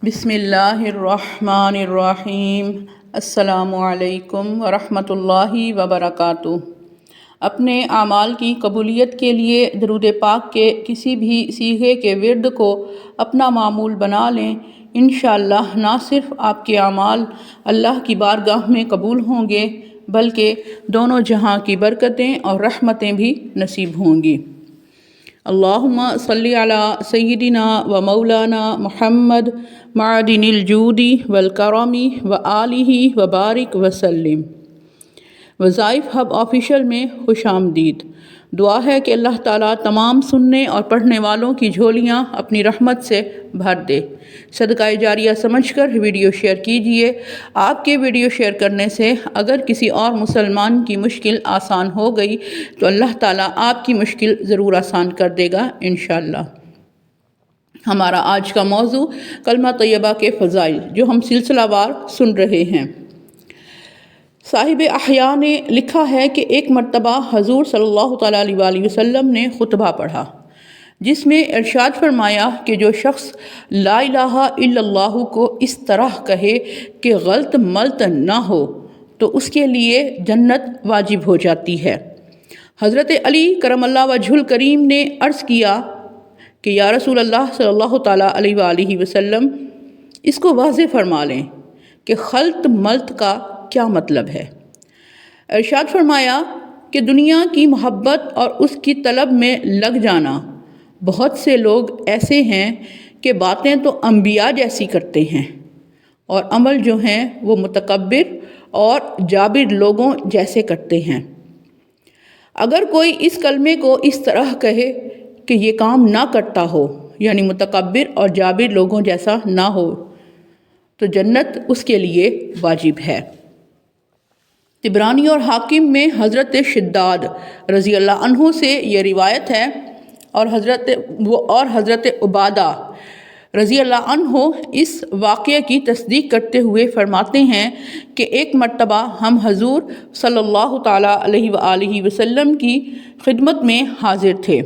بسم اللہ الرحمن الرحیم۔ السلام علیکم ورحمۃ اللہ وبرکاتہ۔ اپنے اعمال کی قبولیت کے لیے درود پاک کے کسی بھی صیغے کے ورد کو اپنا معمول بنا لیں۔ انشاءاللہ نہ صرف آپ کے اعمال اللہ کی بارگاہ میں قبول ہوں گے بلکہ دونوں جہاں کی برکتیں اور رحمتیں بھی نصیب ہوں گی۔ اللہم صلی علی سیدنا و مولانا محمد معدن الجود والکرم و آلہ و بارک وسلم۔ وظائف ہب آفیشیل میں خوش آمدید۔ دعا ہے کہ اللہ تعالیٰ تمام سننے اور پڑھنے والوں کی جھولیاں اپنی رحمت سے بھر دے۔ صدقہ جاریہ سمجھ کر ویڈیو شیئر کیجئے۔ آپ کے ویڈیو شیئر کرنے سے اگر کسی اور مسلمان کی مشکل آسان ہو گئی تو اللہ تعالیٰ آپ کی مشکل ضرور آسان کر دے گا انشاءاللہ۔ ہمارا آج کا موضوع کلمہ طیبہ کے فضائل جو ہم سلسلہ وار سن رہے ہیں۔ صاحب احیاء نے لکھا ہے کہ ایک مرتبہ حضور صلی اللہ تعالیٰ علیہ وسلم نے خطبہ پڑھا جس میں ارشاد فرمایا کہ جو شخص لا الہ الا اللہ کو اس طرح کہے کہ غلط ملط نہ ہو تو اس کے لیے جنت واجب ہو جاتی ہے۔ حضرت علی کرم اللہ وجہ الکریم نے عرض کیا کہ یا رسول اللہ صلی اللہ تعالیٰ علیہ وآلہ وسلم اس کو واضح فرما لیں کہ خلط ملط کا کیا مطلب ہے۔ ارشاد فرمایا کہ دنیا کی محبت اور اس کی طلب میں لگ جانا۔ بہت سے لوگ ایسے ہیں کہ باتیں تو انبیاء جیسی کرتے ہیں اور عمل جو ہیں وہ متکبر اور جابر لوگوں جیسے کرتے ہیں۔ اگر کوئی اس کلمے کو اس طرح کہے کہ یہ کام نہ کرتا ہو یعنی متکبر اور جابر لوگوں جیسا نہ ہو تو جنت اس کے لیے واجب ہے۔ طبرانی اور حاکم میں حضرت شداد رضی اللہ عنہ سے یہ روایت ہے اور حضرت عبادہ رضی اللہ عنہ اس واقعے کی تصدیق کرتے ہوئے فرماتے ہیں کہ ایک مرتبہ ہم حضور صلی اللہ تعالیٰ علیہ وآلہ وسلم کی خدمت میں حاضر تھے۔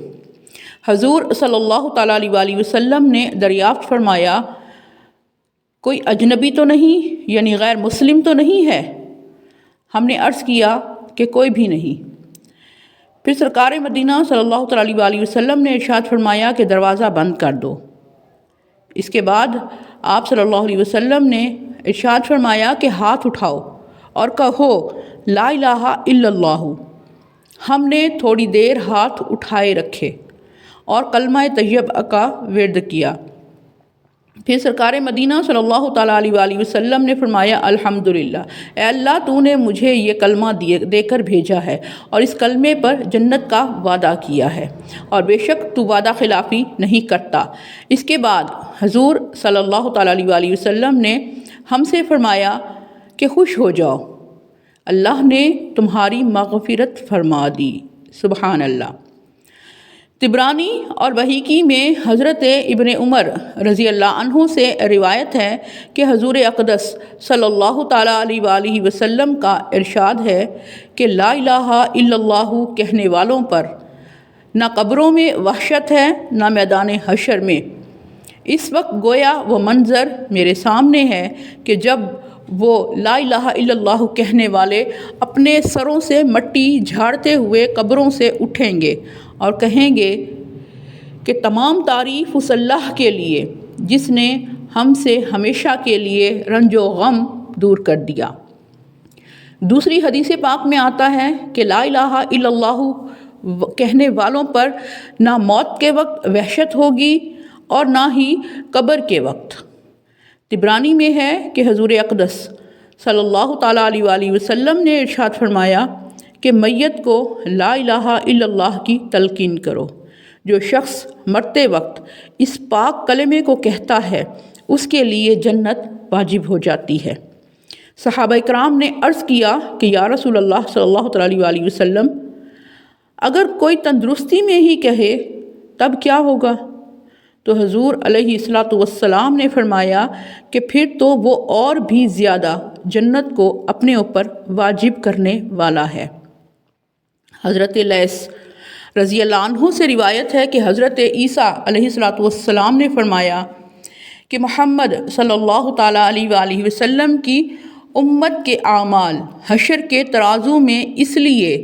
حضور صلی اللہ تعالیٰ علیہ وآلہ وسلم نے دریافت فرمایا کوئی اجنبی تو نہیں یعنی غیر مسلم تو نہیں ہے؟ ہم نے عرض کیا کہ کوئی بھی نہیں۔ پھر سرکار مدینہ صلی اللہ تعالیٰ علیہ وآلہ وسلم نے ارشاد فرمایا کہ دروازہ بند کر دو۔ اس کے بعد آپ صلی اللہ علیہ وسلم نے ارشاد فرمایا کہ ہاتھ اٹھاؤ اور کہو لا الہ الا اللہ۔ ہم نے تھوڑی دیر ہاتھ اٹھائے رکھے اور کلمہ طیبہ کا ورد کیا۔ پھر سرکار مدینہ صلی اللہ تعالیٰ علیہ وآلہ وسلم نے فرمایا الحمدللہ، اے اللہ تو نے مجھے یہ کلمہ دے کر بھیجا ہے اور اس کلمے پر جنت کا وعدہ کیا ہے اور بے شک تو وعدہ خلافی نہیں کرتا۔ اس کے بعد حضور صلی اللہ تعالیٰ علیہ وآلہ وسلم نے ہم سے فرمایا کہ خوش ہو جاؤ، اللہ نے تمہاری مغفرت فرما دی۔ سبحان اللہ۔ طبرانی اور بحیقی میں حضرت ابن عمر رضی اللہ عنہ سے روایت ہے کہ حضور اقدس صلی اللہ تعالیٰ علیہ وآلہ وسلم کا ارشاد ہے کہ لا الہ الا اللہ کہنے والوں پر نہ قبروں میں وحشت ہے نہ میدان حشر میں۔ اس وقت گویا وہ منظر میرے سامنے ہے کہ جب وہ لا الہ الا اللہ کہنے والے اپنے سروں سے مٹی جھاڑتے ہوئے قبروں سے اٹھیں گے اور کہیں گے کہ تمام تعریف اس اللہ کے لیے جس نے ہم سے ہمیشہ کے لیے رنج و غم دور کر دیا۔ دوسری حدیث پاک میں آتا ہے کہ لا الہ الا اللہ کہنے والوں پر نہ موت کے وقت وحشت ہوگی اور نہ ہی قبر کے وقت۔ طبرانی میں ہے کہ حضور اقدس صلی اللہ تعالیٰ علیہ وآلہ وسلم نے ارشاد فرمایا کہ میت کو لا الہ الا اللہ کی تلقین کرو۔ جو شخص مرتے وقت اس پاک کلمے کو کہتا ہے اس کے لیے جنت واجب ہو جاتی ہے۔ صحابہ کرام نے عرض کیا کہ یا رسول اللہ صلی اللہ تعالیٰ علیہ وآلہ وسلم اگر کوئی تندرستی میں ہی کہے تب کیا ہوگا؟ تو حضور علیہ السلام نے فرمایا کہ پھر تو وہ اور بھی زیادہ جنت کو اپنے اوپر واجب کرنے والا ہے۔ حضرت لیث رضی اللہ عنہ سے روایت ہے کہ حضرت عیسیٰ علیہ السلام نے فرمایا کہ محمد صلی اللہ تعالیٰ علیہ وآلہ وسلم کی امت کے اعمال حشر کے ترازو میں اس لیے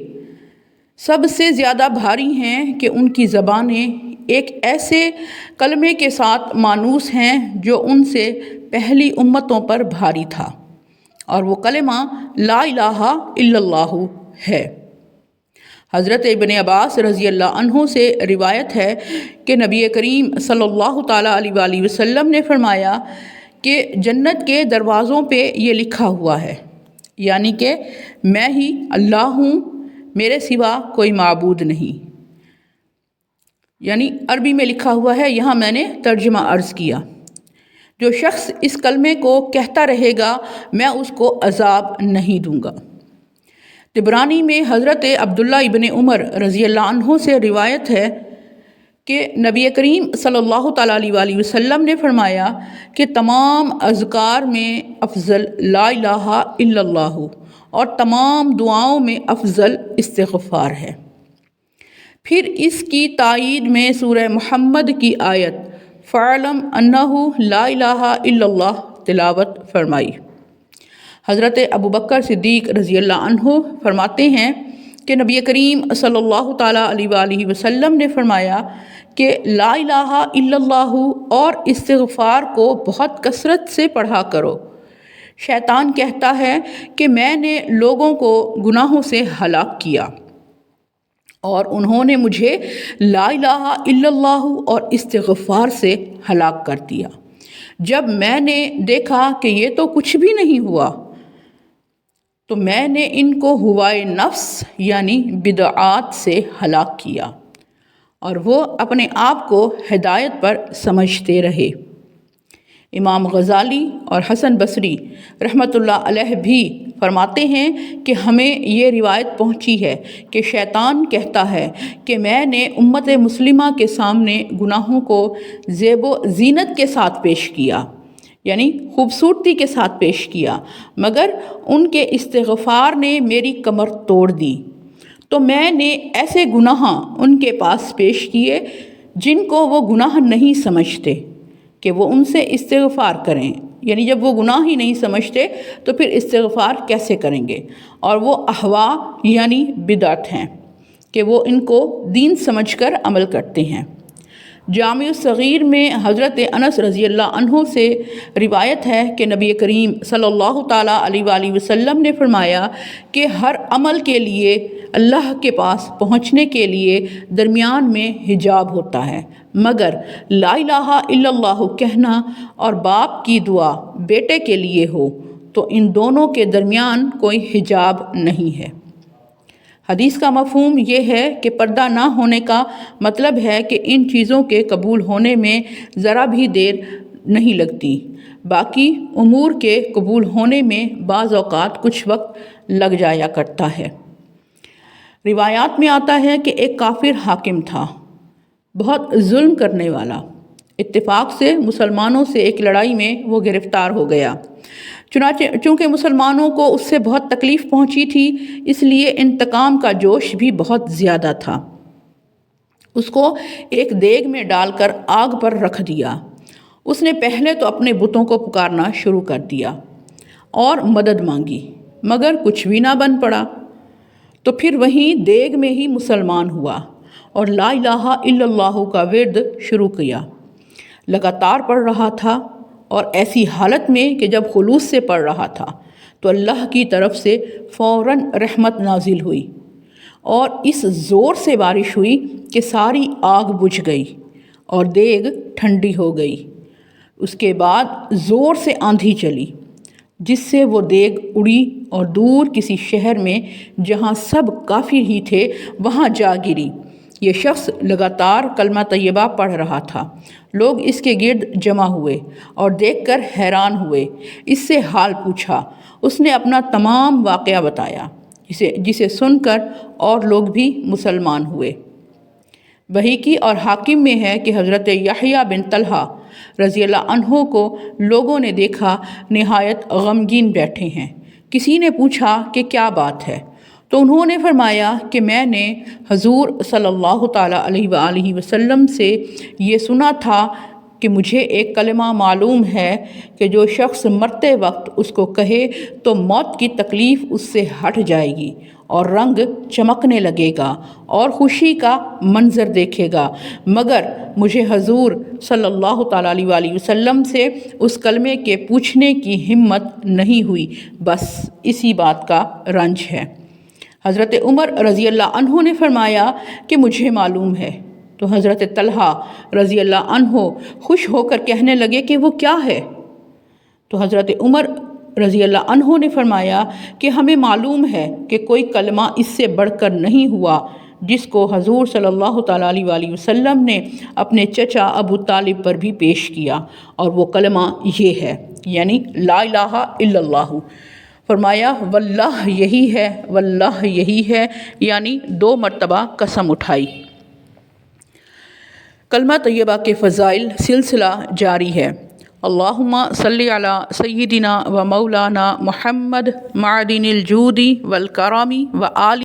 سب سے زیادہ بھاری ہیں کہ ان کی زبانیں ایک ایسے کلمے کے ساتھ مانوس ہیں جو ان سے پہلی امتوں پر بھاری تھا، اور وہ کلمہ لا الہ الا اللہ ہے۔ حضرت ابن عباس رضی اللہ عنہ سے روایت ہے کہ نبی کریم صلی اللہ تعالیٰ علیہ وآلہ وسلم نے فرمایا کہ جنت کے دروازوں پہ یہ لکھا ہوا ہے، یعنی کہ میں ہی اللہ ہوں، میرے سوا کوئی معبود نہیں، یعنی عربی میں لکھا ہوا ہے، یہاں میں نے ترجمہ عرض کیا۔ جو شخص اس کلمے کو کہتا رہے گا میں اس کو عذاب نہیں دوں گا۔ طبرانی میں حضرت عبداللہ ابن عمر رضی اللہ عنہ سے روایت ہے کہ نبی کریم صلی اللہ تعالیٰ علیہ وآلہ وسلم نے فرمایا کہ تمام اذکار میں افضل لا الہ الا اللہ اور تمام دعاؤں میں افضل استغفار ہے۔ پھر اس کی تائید میں سورہ محمد کی آیت فَاعْلَمْ أَنَّهُ لَا إِلَٰهَ إِلَّا اللَّهُ تلاوت فرمائی۔ حضرت ابوبکر صدیق رضی اللہ عنہ فرماتے ہیں کہ نبی کریم صلی اللہ تعالیٰ علیہ وآلہ وسلم نے فرمایا کہ لا الہ الا اللہ اور استغفار کو بہت کثرت سے پڑھا کرو۔ شیطان کہتا ہے کہ میں نے لوگوں کو گناہوں سے ہلاک کیا اور انہوں نے مجھے لا الہ الا اللہ اور استغفار سے ہلاک کر دیا۔ جب میں نے دیکھا کہ یہ تو کچھ بھی نہیں ہوا تو میں نے ان کو ہوائے نفس یعنی بدعات سے ہلاک کیا، اور وہ اپنے آپ کو ہدایت پر سمجھتے رہے۔ امام غزالی اور حسن بصری رحمۃ اللہ علیہ بھی فرماتے ہیں کہ ہمیں یہ روایت پہنچی ہے کہ شیطان کہتا ہے کہ میں نے امت مسلمہ کے سامنے گناہوں کو زیب و زینت کے ساتھ پیش کیا، یعنی خوبصورتی کے ساتھ پیش کیا، مگر ان کے استغفار نے میری کمر توڑ دی، تو میں نے ایسے گناہ ان کے پاس پیش کیے جن کو وہ گناہ نہیں سمجھتے کہ وہ ان سے استغفار کریں، یعنی جب وہ گناہ ہی نہیں سمجھتے تو پھر استغفار کیسے کریں گے، اور وہ احوا یعنی بدعت ہیں کہ وہ ان کو دین سمجھ کر عمل کرتے ہیں۔ جامع الصغیر میں حضرت انس رضی اللہ عنہ سے روایت ہے کہ نبی کریم صلی اللہ تعالیٰ علیہ وآلہ وسلم نے فرمایا کہ ہر عمل کے لیے اللہ کے پاس پہنچنے کے لیے درمیان میں حجاب ہوتا ہے، مگر لا الہ الا اللہ کہنا اور باپ کی دعا بیٹے کے لیے ہو تو ان دونوں کے درمیان کوئی حجاب نہیں ہے۔ حدیث کا مفہوم یہ ہے کہ پردہ نہ ہونے کا مطلب ہے کہ ان چیزوں کے قبول ہونے میں ذرا بھی دیر نہیں لگتی، باقی امور کے قبول ہونے میں بعض اوقات کچھ وقت لگ جایا کرتا ہے۔ روایات میں آتا ہے کہ ایک کافر حاکم تھا، بہت ظلم کرنے والا۔ اتفاق سے مسلمانوں سے ایک لڑائی میں وہ گرفتار ہو گیا، چونکہ مسلمانوں کو اس سے بہت تکلیف پہنچی تھی، اس لیے انتقام کا جوش بھی بہت زیادہ تھا۔ اس کو ایک دیگ میں ڈال کر آگ پر رکھ دیا۔ اس نے پہلے تو اپنے بتوں کو پکارنا شروع کر دیا اور مدد مانگی، مگر کچھ بھی نہ بن پڑا، تو پھر وہیں دیگ میں ہی مسلمان ہوا اور لا الہ الا اللہ کا ورد شروع کیا۔ لگاتار پڑھ رہا تھا اور ایسی حالت میں کہ جب خلوص سے پڑھ رہا تھا تو اللہ کی طرف سے فوراً رحمت نازل ہوئی اور اس زور سے بارش ہوئی کہ ساری آگ بجھ گئی اور دیگ ٹھنڈی ہو گئی۔ اس کے بعد زور سے آندھی چلی جس سے وہ دیگ اڑی اور دور کسی شہر میں جہاں سب کافر ہی تھے وہاں جا گری۔ یہ شخص لگاتار کلمہ طیبہ پڑھ رہا تھا۔ لوگ اس کے گرد جمع ہوئے اور دیکھ کر حیران ہوئے، اس سے حال پوچھا۔ اس نے اپنا تمام واقعہ بتایا، جسے سن کر اور لوگ بھی مسلمان ہوئے۔ بہیقی اور حاکم میں ہے کہ حضرت یحییٰ بن طلحہ رضی اللہ عنہ کو لوگوں نے دیکھا نہایت غمگین بیٹھے ہیں۔ کسی نے پوچھا کہ کیا بات ہے، تو انہوں نے فرمایا کہ میں نے حضور صلی اللہ تعالیٰ علیہ وآلہ وسلم سے یہ سنا تھا کہ مجھے ایک کلمہ معلوم ہے کہ جو شخص مرتے وقت اس کو کہے تو موت کی تکلیف اس سے ہٹ جائے گی اور رنگ چمکنے لگے گا اور خوشی کا منظر دیکھے گا، مگر مجھے حضور صلی اللہ تعالیٰ علیہ وآلہ وسلم سے اس کلمے کے پوچھنے کی ہمت نہیں ہوئی، بس اسی بات کا رنج ہے۔ حضرت عمر رضی اللہ عنہ نے فرمایا کہ مجھے معلوم ہے، تو حضرت طلحہ رضی اللہ عنہ خوش ہو کر کہنے لگے کہ وہ کیا ہے؟ تو حضرت عمر رضی اللہ عنہ نے فرمایا کہ ہمیں معلوم ہے کہ کوئی کلمہ اس سے بڑھ کر نہیں ہوا جس کو حضور صلی اللہ تعالیٰ علیہ وآلہ وسلم نے اپنے چچا ابو طالب پر بھی پیش کیا، اور وہ کلمہ یہ ہے، یعنی لا الہ الا اللہ۔ فرمایا واللہ یہی ہے، واللہ یہی ہے، یعنی 2 مرتبہ قسم اٹھائی۔ کلمہ طیبہ کے فضائل سلسلہ جاری ہے۔ اللہم صلی علی سیدنا و مولانا محمد معدن الجود والکرم و آل